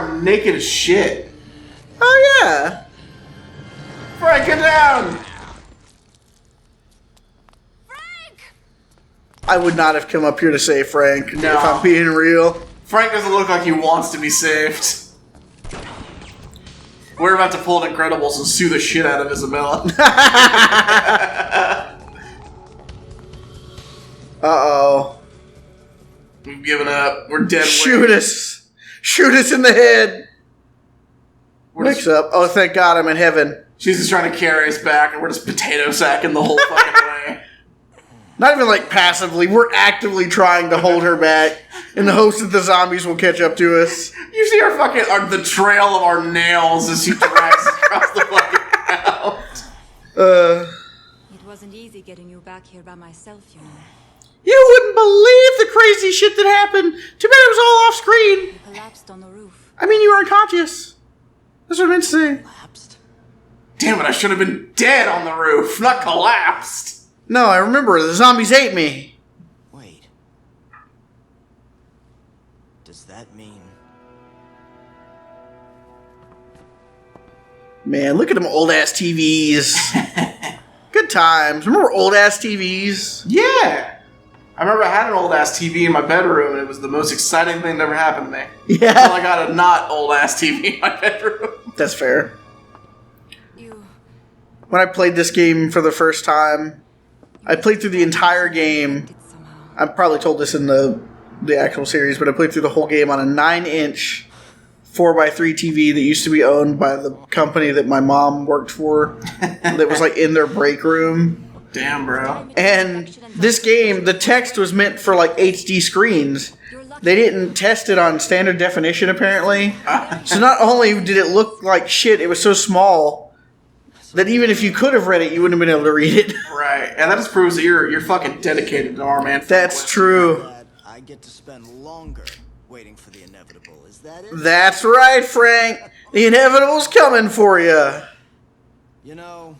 I'm naked as shit. Oh, yeah. Frank, get down! I would not have come up here to save Frank, No. if I'm being real. Frank doesn't look like he wants to be saved. We're about to pull an Incredibles and sue the shit out of Isabella. Uh-oh. We've given up. We're dead weight. Shoot us. Shoot us in the head. Wakes up. Oh, thank God I'm in heaven. She's just trying to carry us back, and we're just potato sacking the whole fucking way. Not even like passively. We're actively trying to hold her back in the hopes that the zombies will catch up to us. You see the trail of our nails as she drags us across the fucking ground. It wasn't easy getting you back here by myself, you know. You wouldn't believe the crazy shit that happened. Too bad it was all off screen. You collapsed on the roof. I mean, you were unconscious. That's what I meant to say. Collapsed? Damn it, I should have been dead on the roof, not collapsed. No, I remember. The zombies ate me. Wait. Does that mean... Man, look at them old-ass TVs. Good times. Remember old-ass TVs? Yeah. I remember I had an old-ass TV in my bedroom, and it was the most exciting thing that ever happened to me. Yeah. Until I got a not old-ass TV in my bedroom. That's fair. You... When I played this game for the first time, I played through the entire game. did somehow. I probably told this in the actual series, but I played through the whole game on a 9-inch 4x3 TV that used to be owned by the company that my mom worked for. That was like in their break room. Damn, bro. And this game, the text was meant for like HD screens. They didn't test it on standard definition, apparently. So not only did it look like shit, it was so small that even if you could have read it, you wouldn't have been able to read it. Right. And that just proves that you're fucking dedicated to our man. That's true. that I get to spend longer waiting for the inevitable? Is that it? That's right, Frank. The inevitable's coming for you. You know,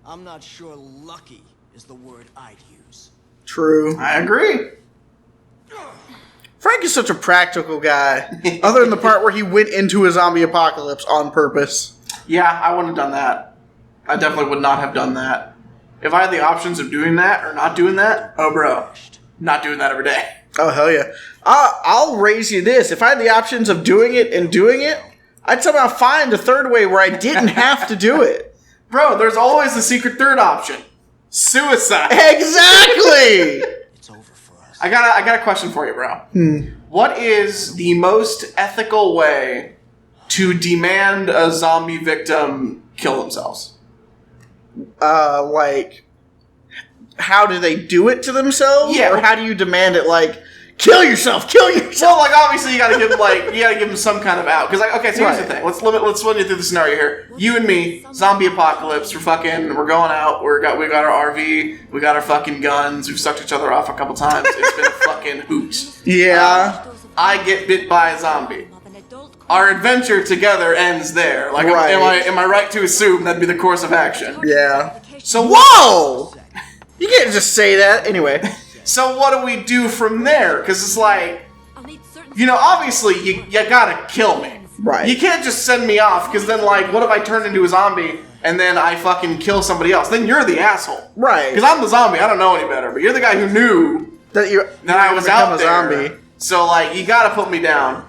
I'm not sure lucky is the word I'd use. True. I agree. Frank is such a practical guy. Other than the part where he went into a zombie apocalypse on purpose. Yeah, I wouldn't have done that. I definitely would not have done that. If I had the options of doing that or not doing that, oh, bro, not doing that every day. Oh, hell yeah. I'll raise you this. If I had the options of doing it and doing it, I'd somehow find a third way where I didn't have to do it. Bro, there's always the secret third option. Suicide. Exactly! It's over for us. I got a question for you, bro. What is the most ethical way to demand a zombie victim kill themselves? Like, how do they do it to themselves? Yeah. Or how do you demand it, like, kill yourself, kill yourself? Well, like, obviously you gotta give them some kind of out. Because, like, okay, so here's the Right. thing. Let's run you through the scenario here. You and me, zombie apocalypse, we're going out, we got our RV, we got our fucking guns, we've sucked each other off a couple times. It's been a fucking hoot. Yeah. I get bit by a zombie. Our adventure together ends there. Like, Right. am I right to assume that'd be the course of action? Yeah. So Whoa! You can't just say that. Anyway. So what do we do from there? Because it's like, you know, obviously you gotta kill me. Right. You can't just send me off, because then, like, what if I turn into a zombie and then I fucking kill somebody else? Then you're the asshole. Right. Because I'm the zombie. I don't know any better. But you're the guy who knew That I was out there. zombie. So, like, you gotta put me down.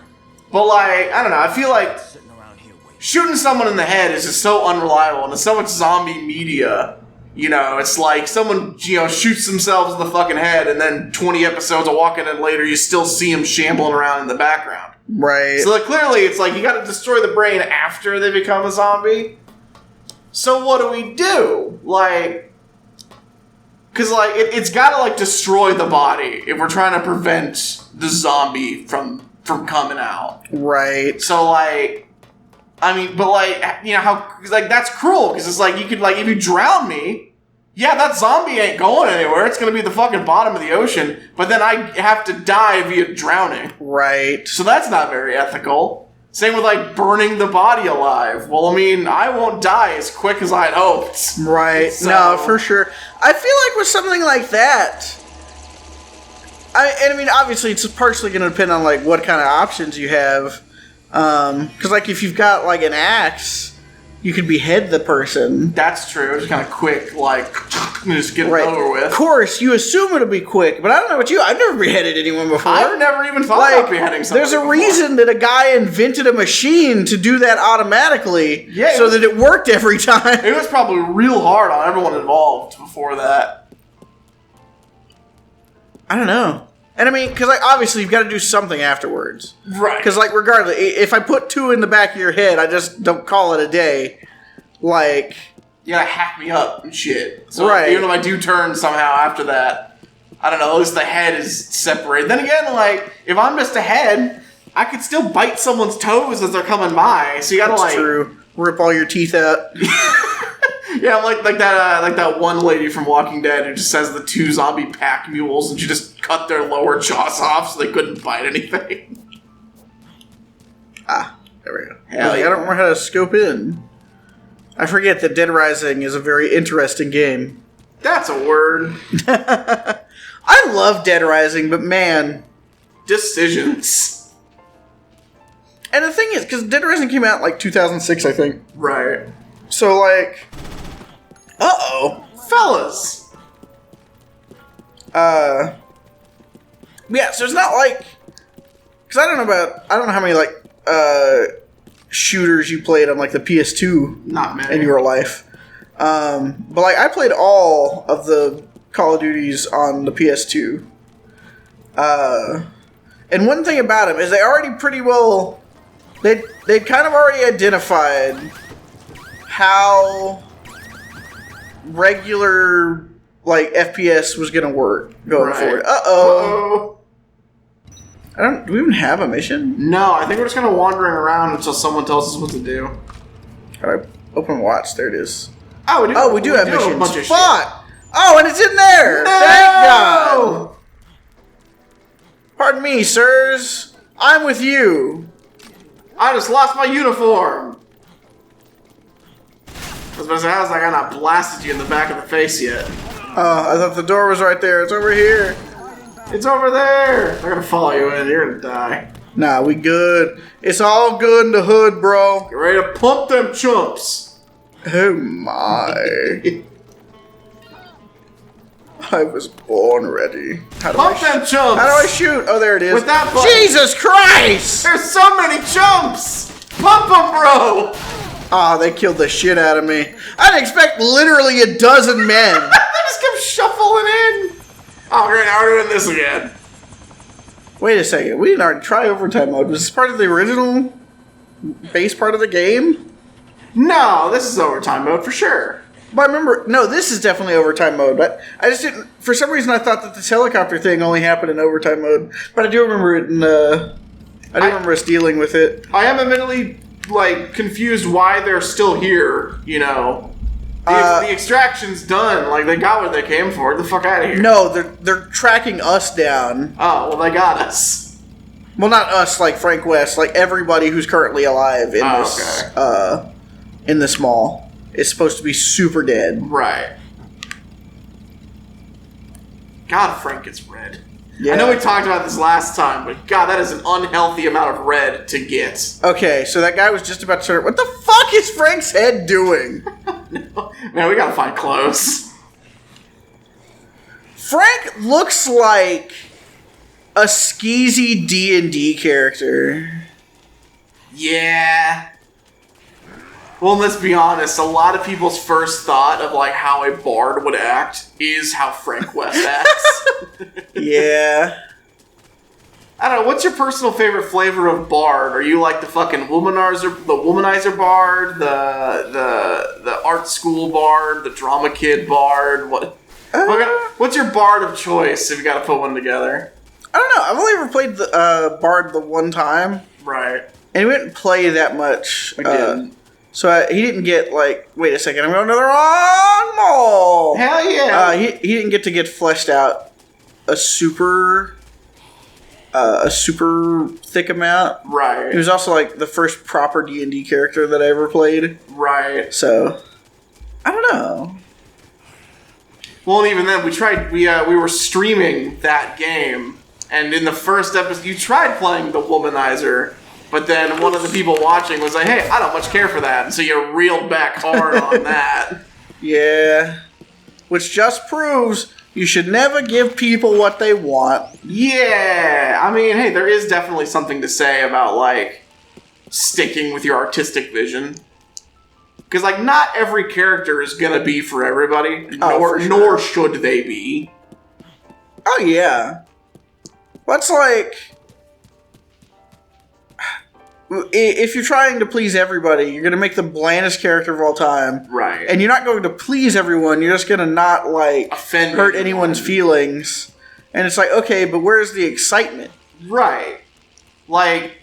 But, like, I don't know. I feel like Sitting around here waiting. shooting someone in the head is just so unreliable, and there's so much zombie media. You know, it's like someone, shoots themselves in the fucking head, and then 20 episodes of Walking Dead later, you still see them shambling around in the background. Right. So, like, clearly, it's like you gotta destroy the brain after they become a zombie. So what do we do? Like, because, like, it's gotta, like, destroy the body if we're trying to prevent the zombie from coming out. Right. So, like, I mean, but, like, like, that's cruel, because it's like, you could, like, if you drown me, yeah, that zombie ain't going anywhere. It's gonna be the fucking bottom of the ocean, but then I have to die via drowning. Right. So that's not very ethical. Same with, like, burning the body alive. Well, I mean, I won't die as quick as I'd hoped. Right. So- No, for sure. I feel like with something like that, I mean, obviously, it's partially going to depend on, like, what kind of options you have. Because, like, if you've got, like, an axe, you could behead the person. That's true. Just kind of quick, like, and just get it over with. Of course, you assume it'll be quick, but I don't know about you. I've never beheaded anyone before. I've never even thought about beheading somebody There's a before. reason that a guy invented a machine to do that automatically, Yeah, so that it worked every time. It was probably real hard on everyone involved before that. I don't know. And I mean, because like, obviously you've got to do something afterwards. Right. Because like, regardless, if I put 2 in the back of your head, I just don't call it a day. Like... You gotta hack me up and shit. So right. even if I do turn somehow after that, I don't know, at least the head is separated. Then again, like, if I'm just a head, I could still bite someone's toes as they're coming by. So you gotta That's like... true. Rip all your teeth out. Yeah, like that one lady from Walking Dead who just has the 2 zombie pack mules and she just cut their lower jaws off so they couldn't bite anything. Ah, there we go. Hell yeah. I don't remember how to scope in. I forget that Deadrising is a very interesting game. That's a word. I love Deadrising, but man... Decisions. And the thing is, because Deadrising came out like 2006, I think. Right. So like... Uh-oh. Fellas. Yeah, so it's not like... Because I don't know how many like shooters you played on like the PS2 Not many. in your life. But like I played all of the Call of Duties on the PS2. And one thing about them is they already pretty well... They kind of already identified how regular like FPS was gonna work going forward. Uh-oh. Do we even have a mission? No, I think we're just kind of wandering around until someone tells us what to do. Alright, open watch. There it is. Oh, we do have a missions. bunch of Fuck! Oh, and it's in there! No! Thank God! Pardon me, sirs. I'm with you. I just lost my uniform. I was about to say, how's like I not blasted you in the back of the face yet? I thought the door was right there. It's over here. It's over there. I'm gonna follow you in. You're gonna die. Nah, we good. It's all good in the hood, bro. Get ready to pump them chumps. Oh my. I was born ready. How do Pump I them chumps. How do I shoot? Oh, there it is. With that button. Jesus Christ! There's so many chumps. Pump them, bro. Oh, they killed the shit out of me. I'd expect literally a dozen men. They just kept shuffling in. Oh, great, now we're doing this again. Wait a second. We didn't already try overtime mode. Was this part of the original base part of the game? No, this is overtime mode for sure. But I remember, no, this is definitely overtime mode. But I just didn't, for some reason I thought that this helicopter thing only happened in overtime mode. But I do remember it in, I do remember us dealing with it. I am admittedly, like, confused why they're still here, you know. The extraction's done. Like, they got what they came for. Get the fuck out of here. No, they're tracking us down. Oh, well, they got us. Well, not us, like Frank West, like everybody who's currently alive in in this mall is supposed to be super dead. Right. God, Frank gets red. Yeah. I know we talked about this last time, but God, that is an unhealthy amount of red to get. Okay, so that guy was just about to turn. What the fuck is Frank's head doing? Man, we gotta find clothes. Frank looks like a skeezy D&D character. Yeah. Well, let's be honest, a lot of people's first thought of, like, how a bard would act is how Frank West acts. Yeah. I don't know, what's your personal favorite flavor of bard? Are you like the fucking womanizer bard, the art school bard, the drama kid bard? What's your bard of choice if you gotta put one together? I don't know. I've only ever played the Bard the one time. Right. And we didn't play that much. We didn't. So he didn't get, like... Wait a second, I'm going to the wrong mall! Hell yeah! He didn't get fleshed out a super thick amount. Right. He was also, like, the first proper D&D character that I ever played. Right. So, I don't know. Well, and even then, we were streaming that game, and in the first episode, you tried playing the womanizer, But then one of the people watching was like, hey, I don't much care for that. And so you reeled back hard on that. Yeah. Which just proves you should never give people what they want. Yeah. I mean, hey, there is definitely something to say about, like, sticking with your artistic vision. Because, like, not every character is going to be for everybody. Nor should they be. Oh, yeah. What's like... If you're trying to please everybody, you're going to make the blandest character of all time. Right. And you're not going to please everyone. You're just going to not, like, hurt anyone's feelings. And it's like, okay, but where's the excitement? Right. Like,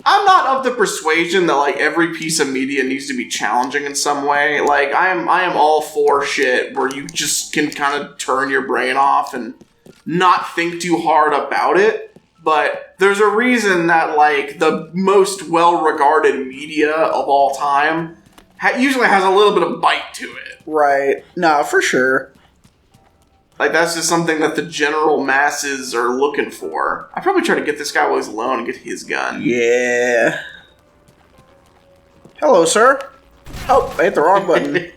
I'm not of the persuasion that, like, every piece of media needs to be challenging in some way. Like, I am all for shit where you just can kind of turn your brain off and not think too hard about it. But there's a reason that, like, the most well-regarded media of all time usually has a little bit of bite to it. Right. No, for sure. Like, that's just something that the general masses are looking for. I'd probably try to get this guy while he's alone and get his gun. Yeah. Hello, sir. Oh, I hit the wrong button.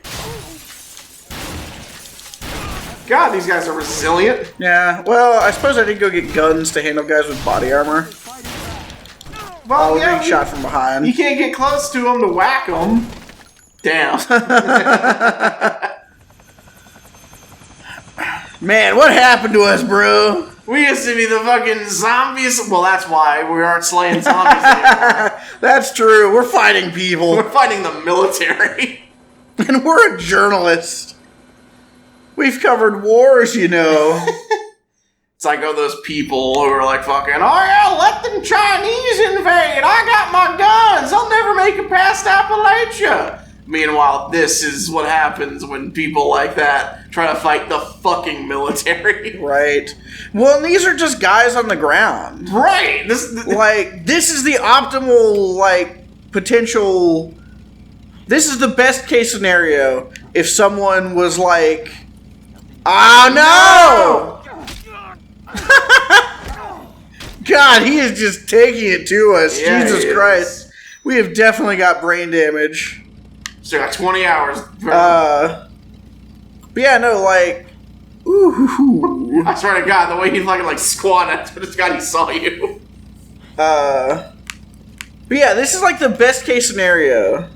God, these guys are resilient. Yeah, well, I suppose I did go get guns to handle guys with body armor. Well, being shot from behind. You can't get close to them to whack them. Damn. Man, what happened to us, bro? We used to be the fucking zombies. Well, that's why we aren't slaying zombies anymore. That's true. We're fighting people. We're fighting the military. And we're a journalist. We've covered wars, you know. It's like, those people who are like fucking, oh yeah, let them Chinese invade. I got my guns. I'll never make it past Appalachia. Meanwhile, this is what happens when people like that try to fight the fucking military. Right. Well, and these are just guys on the ground. Right. This is the optimal, like, potential... This is the best case scenario if someone was like... Oh, no! God, he is just taking it to us. Yeah, Jesus Christ. We have definitely got brain damage. So got 20 hours. But yeah, no, like... Ooh. I swear to God, the way he fucking, like, squatted after this guy, he saw you. But yeah, this is like the best case scenario.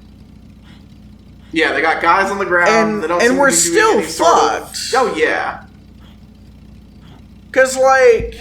Yeah, they got guys on the ground. And we're still fucked. Oh, yeah. Because, like,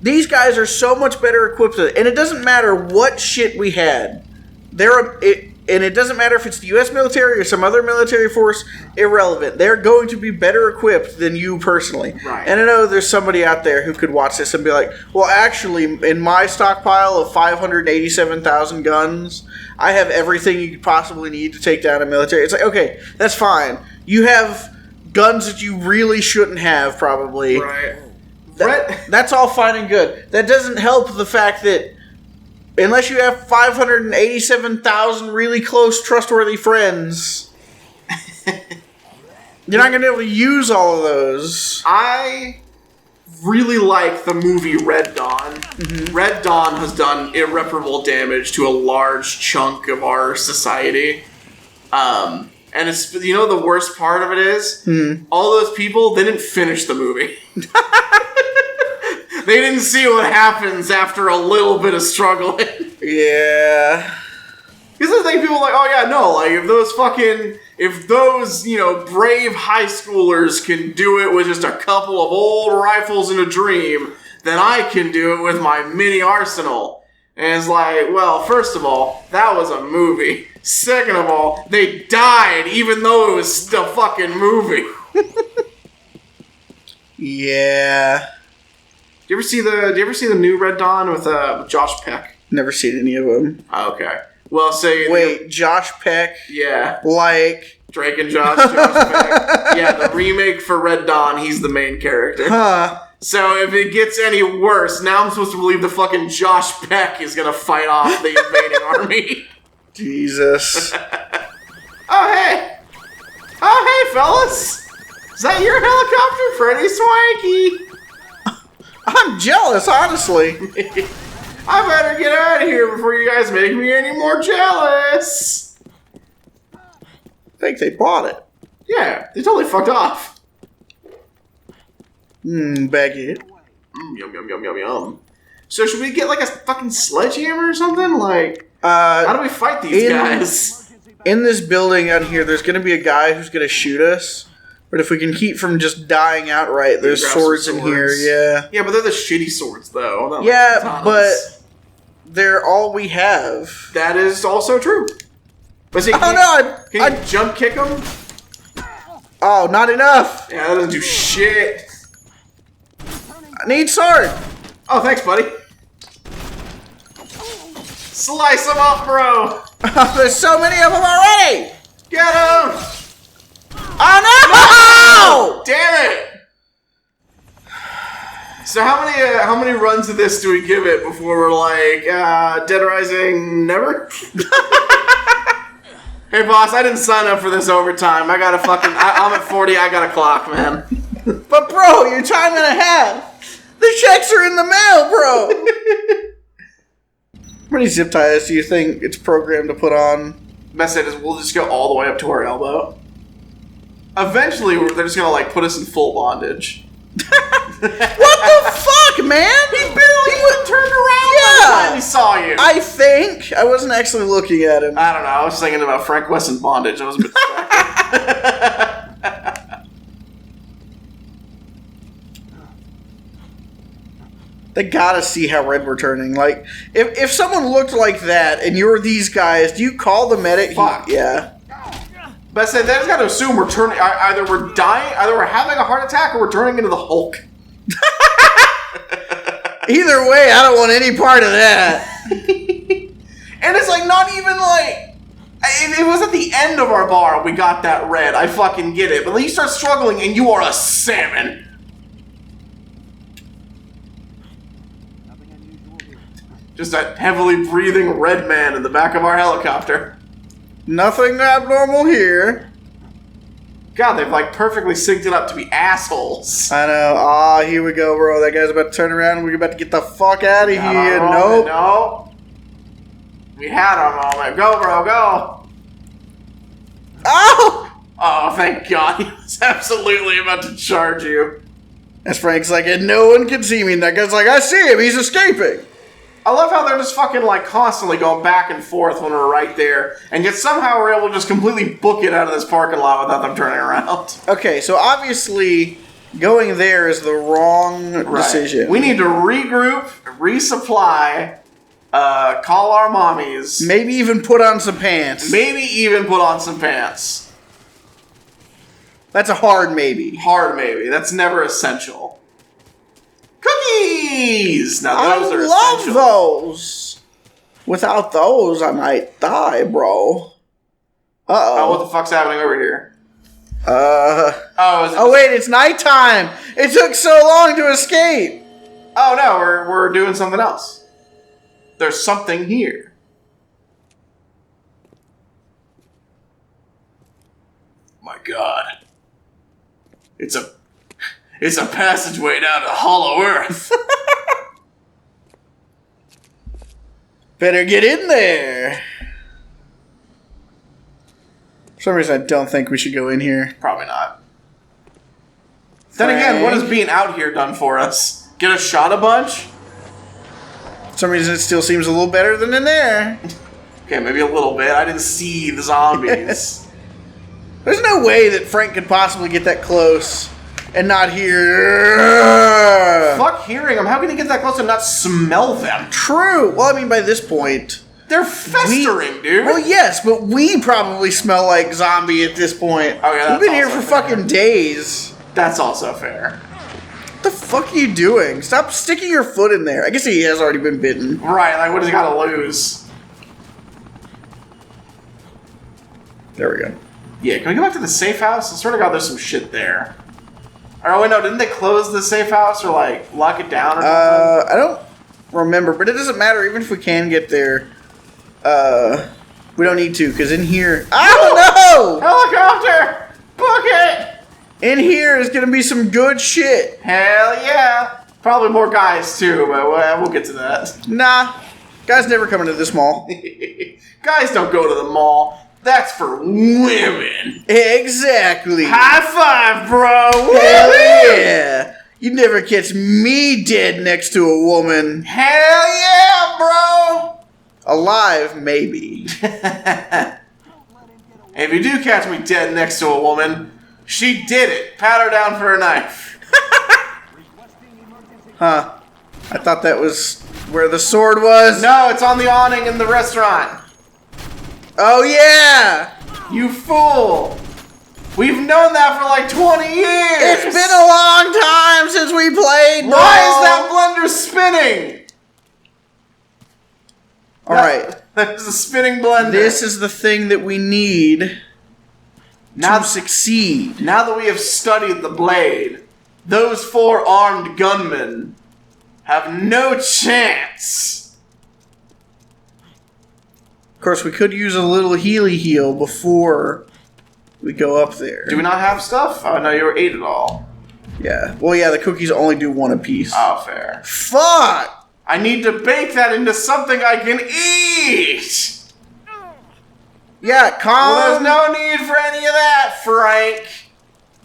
these guys are so much better equipped. And it doesn't matter what shit we had. And it doesn't matter if it's the U.S. military or some other military force. Irrelevant. They're going to be better equipped than you personally. Right. And I know there's somebody out there who could watch this and be like, well, actually, in my stockpile of 587,000 guns... I have everything you could possibly need to take down a military. It's like, okay, that's fine. You have guns that you really shouldn't have, probably. Right. That's all fine and good. That doesn't help the fact that unless you have 587,000 really close, trustworthy friends, you're not going to be able to use all of those. I really like the movie Red Dawn. Mm-hmm. Red Dawn has done irreparable damage to a large chunk of our society. And it's, you know, the worst part of it is, all those people, they didn't finish the movie. They didn't see what happens after a little bit of struggling. Yeah. These are the things people are like, oh yeah, no, like, if those, you know, brave high schoolers can do it with just a couple of old rifles and a dream, then I can do it with my mini arsenal. And it's like, well, first of all, that was a movie. Second of all, they died even though it was a fucking movie. Yeah. Do you ever see the new Red Dawn with Josh Peck? Never seen any of them. Oh, okay. Well, wait, Josh Peck? Yeah. Like Drake and Josh Peck. Yeah, the remake for Red Dawn, he's the main character. Huh. So if it gets any worse, now I'm supposed to believe the fucking Josh Peck is gonna fight off the invading army. Jesus. Oh, hey, fellas. Is that your helicopter, Freddy Swanky? I'm jealous, honestly. I better get out of here before you guys make me any more jealous. I think they bought it. Yeah, they totally fucked off. Baguette. Yum, yum, yum, yum, yum. So should we get like a fucking sledgehammer or something? Like, how do we fight these guys? In this building out here, there's going to be a guy who's going to shoot us. But if we can keep from just dying outright, there's swords in here, yeah. Yeah, but they're the shitty swords, though. Not Yeah, like but they're all we have. that is also true. But see, Can you jump kick them? Oh, not enough. Yeah, that doesn't do shit. I need sword. Oh, thanks, buddy. Slice them up, bro. There's so many of them already. Get them. Oh, no! Damn it! So how many runs of this do we give it before we're like, Deadrising never? Hey boss, I didn't sign up for this overtime. I gotta fucking, I'm at 40, I got a clock, man. But bro, you're time and a half. The checks are in the mail, bro. How many zip ties do you think it's programmed to put on? Best thing is we'll just go all the way up to our elbow. Eventually, they're just gonna like put us in full bondage. What the fuck, man? He barely turned around by the time he saw you. I think. I wasn't actually looking at him. I don't know. I was thinking about Frank Wesson bondage. I was a bit distracted. They gotta see how red we're turning. Like, if someone looked like that and you're these guys, do you call the medic? Fuck. Yeah. But I said, they just gotta assume we're turning. Either we're dying, either we're having a heart attack, or we're turning into the Hulk. Either way, I don't want any part of that. And it's like not even like it was at the end of our bar we got that red. I fucking get it, but then you start struggling and you are a salmon. Just a heavily breathing red man in the back of our helicopter. Nothing abnormal here. God, they've like perfectly synced it up to be assholes. I know. Ah, here we go, bro. That guy's about to turn around. We're about to get the fuck out of here. Nope. No. We had our moment. Go, bro, go. Oh! Oh, thank God. He was absolutely about to charge you. As Frank's like, and no one can see me. And that guy's like, I see him. He's escaping. I love how they're just fucking like constantly going back and forth when we're right there, and yet somehow we're able to just completely book it out of this parking lot without them turning around. Okay, so obviously going there is the wrong decision. We need to regroup, resupply, call our mommies. Maybe even put on some pants. Maybe even put on some pants. That's a hard maybe. Hard maybe. That's never essential. Cookies! Now those are essential. I love those. Without those, I might die, bro. Oh, what the fuck's happening over here? Oh, wait, it's nighttime. It took so long to escape. Oh no, we're doing something else. There's something here. My God. It's a passageway down to Hollow Earth. Better get in there. For some reason, I don't think we should go in here. Probably not. Then again, what has being out here done for us? Get us shot a bunch? For some reason, it still seems a little better than in there. Okay, maybe a little bit. I didn't see the zombies. There's no way that Frank could possibly get that close and not hear. Fuck hearing them. How can you get that close and not smell them? True. Well, I mean, by this point, they're festering, dude. Well, yes, but we probably smell like zombie at this point. Oh, yeah, we've been here for fucking days. That's also fair. What the fuck are you doing? Stop sticking your foot in there. I guess he has already been bitten. Right, like what does he got to lose? There we go. Yeah, can we go back to the safe house? I swear to God, there's some shit there. Oh, wait, no, didn't they close the safe house or, like, lock it down or something? I don't remember, but it doesn't matter. Even if we can get there, we don't need to, because in here... Oh, no! Helicopter! Book it! In here is going to be some good shit. Hell yeah! Probably more guys too, but we'll get to that. Nah. Guys never come into this mall. Guys don't go to the mall. That's for women. Exactly. High five, bro. Hell yeah. You never catch me dead next to a woman. Hell yeah, bro. Alive, maybe. If you do catch me dead next to a woman, she did it. Pat her down for a knife. Huh. I thought that was where the sword was. No, it's on the awning in the restaurant. Oh, yeah. You fool. We've known that for like 20 years. It's been a long time since we played. Why is that blender spinning? All right. That is a spinning blender. This is the thing that we need now, to succeed. Now that we have studied the blade, those 4 armed gunmen have no chance. Of course, we could use a little Healy heal before we go up there. Do we not have stuff? Oh, no, you ate it all. Yeah. Well, yeah, the cookies only do 1 apiece. Oh, fair. Fuck! I need to bake that into something I can eat. Yeah, calm. Well, there's no need for any of that, Frank.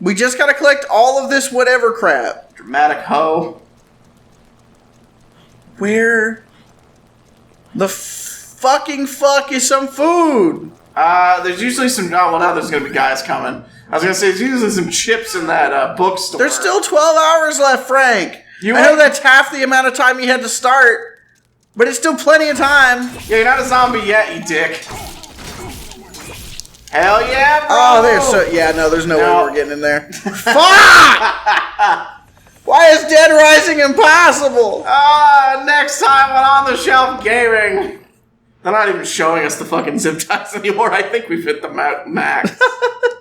We just gotta collect all of this whatever crap. Dramatic hoe. Where the fucking fuck is some food? There's usually some... Oh, well, now there's going to be guys coming. I was going to say, there's usually some chips in that bookstore. There's still 12 hours left, Frank. I know that's half the amount of time you had to start, but it's still plenty of time. Yeah, you're not a zombie yet, you dick. Hell yeah, bro! Oh, there's no way we're getting in there. Fuck! Why is Deadrising impossible? Next time on the Shelf Gaming. They're not even showing us the fucking zip ties anymore. I think we've hit the max.